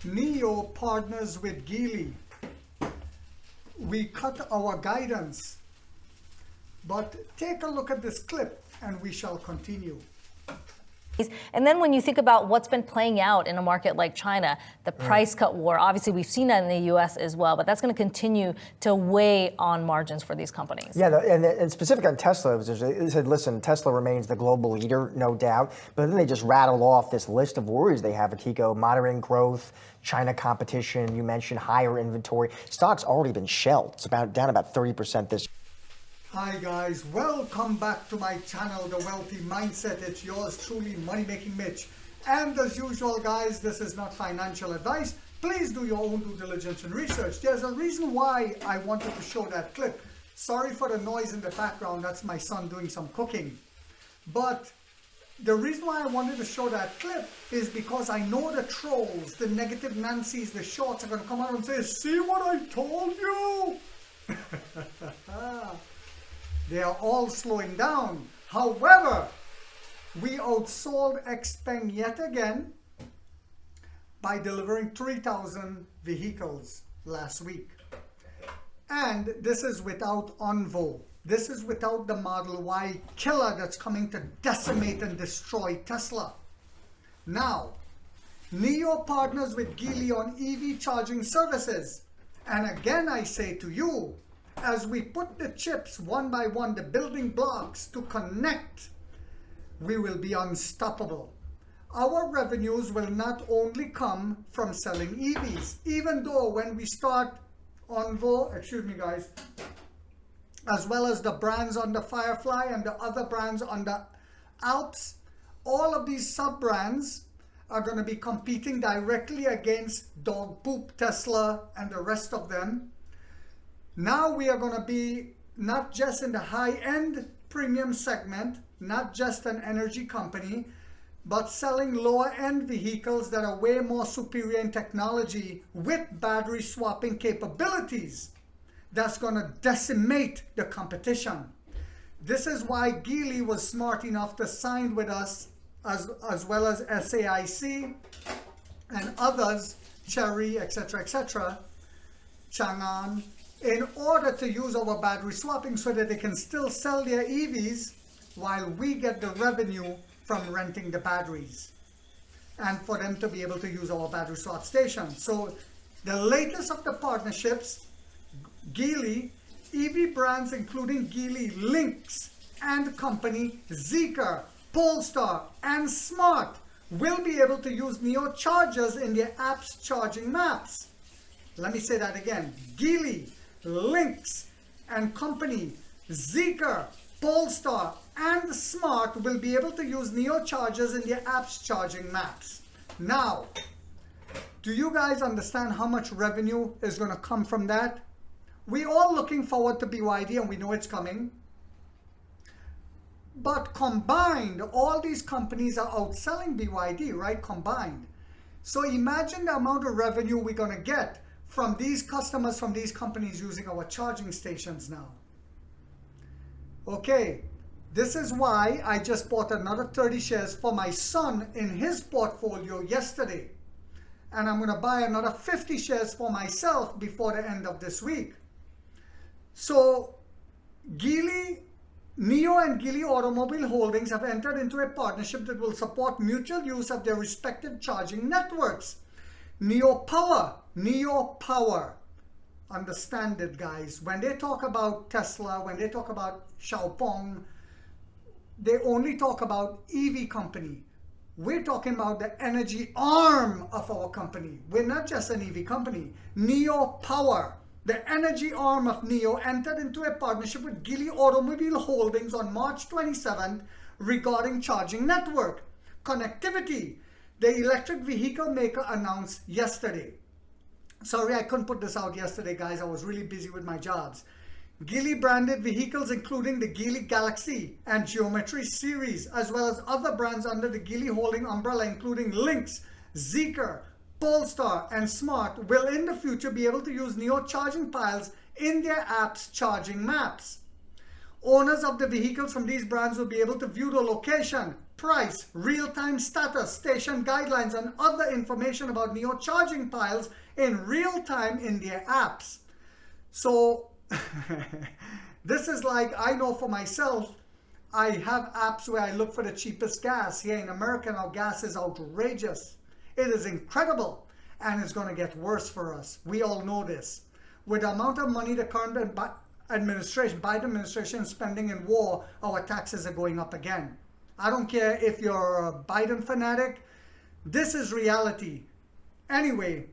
NIO partners with Geely. We cut our guidance, but take a look at this clip and we shall continue. And then when you think about what's been playing out in a market like China, the price cut war, obviously we've seen that in the US as well, but that's going to continue to weigh on margins for these companies. Yeah, and specific on Tesla, they said, listen, Tesla remains the global leader, no doubt, but then they just rattled off this list of worries they have, Akiko: moderating growth, China competition, you mentioned higher inventory. Stock's already been shelled. It's down about 30% this year. Hi guys, welcome back to my channel, The Wealthy Mindset. It's yours truly, Money Making Mitch. And as usual guys, this is not financial advice. Please do your own due diligence and research. There's a reason why I wanted to show that clip. Sorry for the noise in the background, that's my son doing some cooking. But the reason why I wanted to show that clip is because I know the trolls, the negative Nancys, the shorts are going to come out and say, see what I told you? They are all slowing down. However, we outsold XPeng yet again by delivering 3,000 vehicles last week. And this is without Onvo. This is without the Model Y killer that's coming to decimate and destroy Tesla. Now, NIO partners with Geely on EV charging services. And again, I say to you, as we put the chips one by one, the building blocks to connect, we will be unstoppable. Our revenues will not only come from selling EVs, even though when we start Onvo, excuse me guys, as well as the brands on the Firefly and the other brands on the Alps, all of these sub-brands are going to be competing directly against Dog Poop, Tesla, and the rest of them. Now we are going to be not just in the high-end premium segment, not just an energy company, but selling lower-end vehicles that are way more superior in technology with battery swapping capabilities. That's going to decimate the competition. This is why Geely was smart enough to sign with us, as well as SAIC and others, Chery, etc., Chang'an, in order to use our battery swapping so that they can still sell their EVs while we get the revenue from renting the batteries, and for them to be able to use our battery swap station. So the latest of the partnerships, Geely, EV brands including Geely Lynx and company, Zeekr, Polestar, and Smart will be able to use NIO chargers in their apps charging maps. Let me say that again. Geely, Lynx, and company, Zeekr, Polestar, and Smart will be able to use NIO chargers in their apps charging maps. Now, do you guys understand how much revenue is going to come from that? We're all looking forward to BYD and we know it's coming. But combined, all these companies are outselling BYD, right? Combined. So imagine the amount of revenue we're going to get from these customers, from these companies using our charging stations now. Okay, this is why I just bought another 30 shares for my son in his portfolio yesterday. And I'm going to buy another 50 shares for myself before the end of this week. So Geely, NIO and Geely Automobile Holdings have entered into a partnership that will support mutual use of their respective charging networks. NIO Power. Understand it, guys. When they talk about Tesla, when they talk about Xiaopeng, they only talk about EV company. We're talking about the energy arm of our company. We're not just an EV company. NIO Power, the energy arm of NIO, entered into a partnership with Geely Automobile Holdings on March 27th regarding charging network connectivity. The electric vehicle maker announced yesterday. Sorry, I couldn't put this out yesterday, guys. I was really busy with my jobs. Geely branded vehicles including the Geely Galaxy and Geometry series, as well as other brands under the Geely Holding umbrella, including Lynx, Zeekr, Polestar, and Smart, will in the future be able to use NIO charging piles in their apps charging maps. Owners of the vehicles from these brands will be able to view the location, price, real-time status, station guidelines, and other information about NIO charging piles in real time in their apps. So this is like, I know for myself, I have apps where I look for the cheapest gas. Here in America now, gas is outrageous. It is incredible, and it's going to get worse for us. We all know this. With the amount of money the current Biden administration is spending in war, our taxes are going up again. I don't care if you're a Biden fanatic. This is reality. Anyway,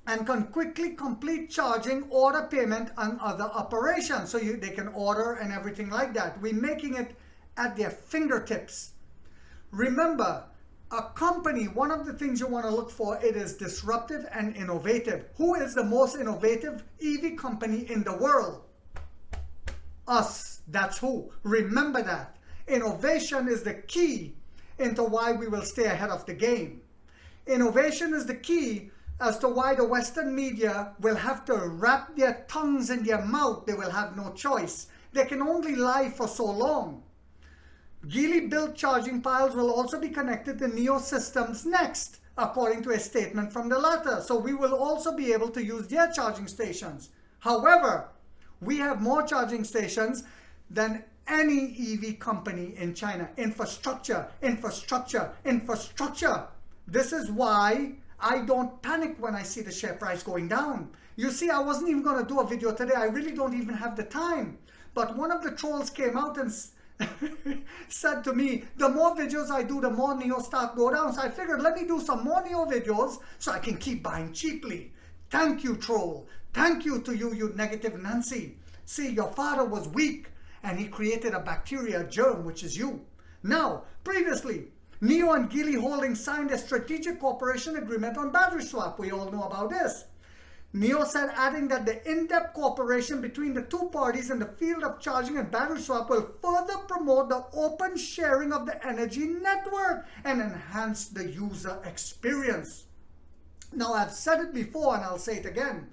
and can quickly complete charging, order payment, and other operations. So they can order and everything like that. We're making it at their fingertips. Remember, a company, one of the things you want to look for, it is disruptive and innovative. Who is the most innovative EV company in the world? Us. That's who. Remember that. Innovation is the key into why we will stay ahead of the game. Innovation is the key as to why the Western media will have to wrap their tongues in their mouth. They will have no choice. They can only lie for so long. Geely-built charging piles will also be connected to NIO systems next, according to a statement from the latter. So we will also be able to use their charging stations. However, we have more charging stations than any EV company in China. Infrastructure, infrastructure, infrastructure. This is why I don't panic when I see the share price going down. You see, I wasn't even going to do a video today. I really don't even have the time. But one of the trolls came out and said to me, the more videos I do, the more NIO stock go down. So I figured, let me do some more NIO videos so I can keep buying cheaply. Thank you, troll. Thank you to you, you negative Nancy. See, your father was weak and he created a bacteria germ, which is you. Now, previously, NIO and Geely Holdings signed a strategic cooperation agreement on battery swap. We all know about this. NIO said, adding that the in-depth cooperation between the two parties in the field of charging and battery swap will further promote the open sharing of the energy network and enhance the user experience. Now, I've said it before and I'll say it again.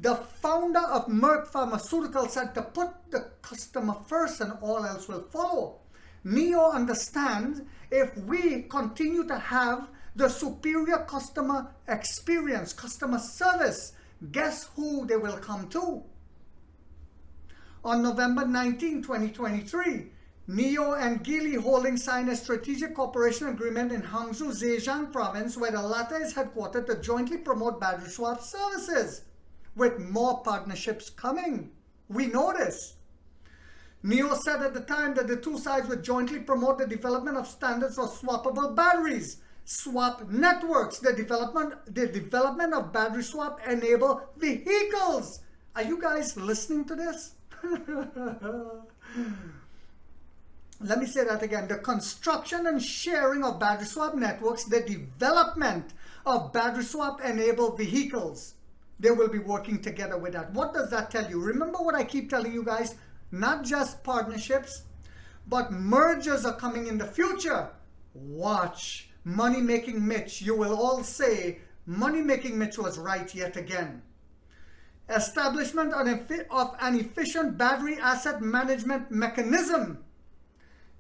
The founder of Merck Pharmaceuticals said to put the customer first and all else will follow. NIO understands if we continue to have the superior customer experience, customer service, guess who they will come to? On November 19, 2023, NIO and Geely Holdings signed a strategic cooperation agreement in Hangzhou, Zhejiang province, where the latter is headquartered to jointly promote battery swap services, with more partnerships coming. We know this. NIO said at the time that the two sides would jointly promote the development of standards for swappable batteries, swap networks, the development of battery swap enabled vehicles. Are you guys listening to this? Let me say that again. The construction and sharing of battery swap networks, the development of battery swap enabled vehicles. They will be working together with that. What does that tell you? Remember what I keep telling you guys? Not just partnerships, but mergers are coming in the future. Watch. Money Making Mitch. You will all say, Money Making Mitch was right yet again. Establishment of an efficient battery asset management mechanism.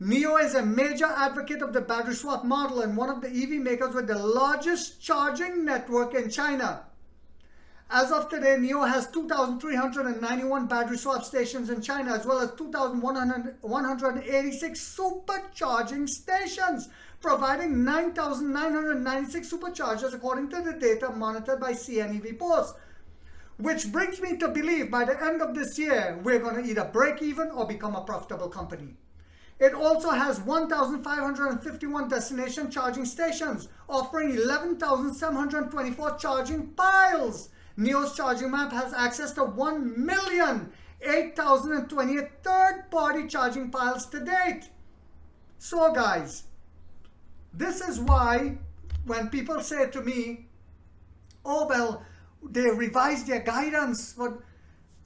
NIO is a major advocate of the battery swap model and one of the EV makers with the largest charging network in China. As of today, NIO has 2,391 battery swap stations in China, as well as 2,186 supercharging stations, providing 9,996 superchargers according to the data monitored by CNEV Post. Which brings me to believe by the end of this year, we're going to either break even or become a profitable company. It also has 1,551 destination charging stations, offering 11,724 charging piles. NIO's charging map has access to 1,008,028 third-party charging piles to date. So guys, this is why when people say to me, oh well, they revised their guidance, but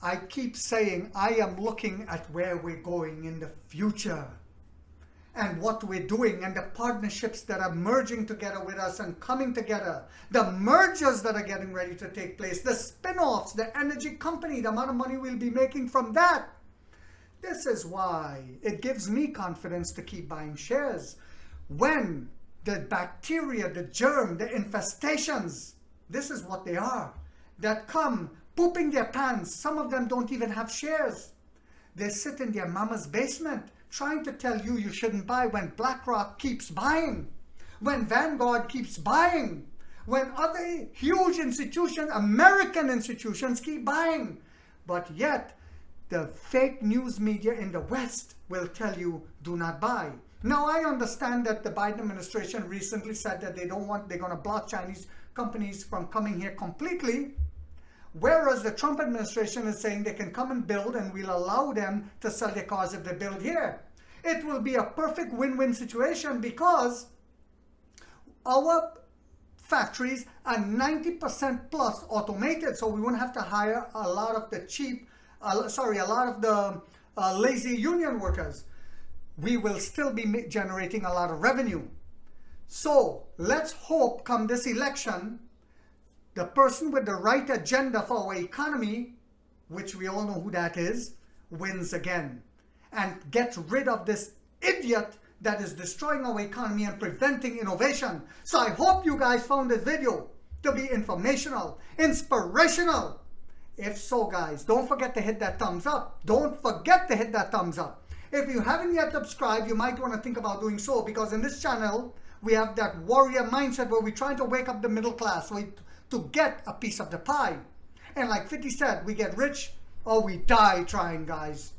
I keep saying I am looking at where we're going in the future and what we're doing and the partnerships that are merging together with us and coming together, the mergers that are getting ready to take place, the spin-offs, the energy company, the amount of money we'll be making from that. This is why it gives me confidence to keep buying shares. When the bacteria, the germ, the infestations, this is what they are, that come pooping their pants. Some of them don't even have shares. They sit in their mama's basement trying to tell you you shouldn't buy when BlackRock keeps buying, when Vanguard keeps buying, when other huge institutions, American institutions, keep buying. But yet, the fake news media in the West will tell you, do not buy. Now, I understand that the Biden administration recently said that they're going to block Chinese companies from coming here completely, whereas the Trump administration is saying they can come and build and we'll allow them to sell their cars if they build here. It will be a perfect win-win situation because our factories are 90% plus automated, so we won't have to hire a lot of the lazy union workers. We will still be generating a lot of revenue. So let's hope come this election, the person with the right agenda for our economy, which we all know who that is, wins again and gets rid of this idiot that is destroying our economy and preventing innovation. So I hope you guys found this video to be informational, inspirational. If so, guys, don't forget to hit that thumbs up. Don't forget to hit that thumbs up. If you haven't yet subscribed, you might want to think about doing so, because in this channel, we have that warrior mindset where we're trying to wake up the middle class to get a piece of the pie. And like 50 said, we get rich or we die trying, guys.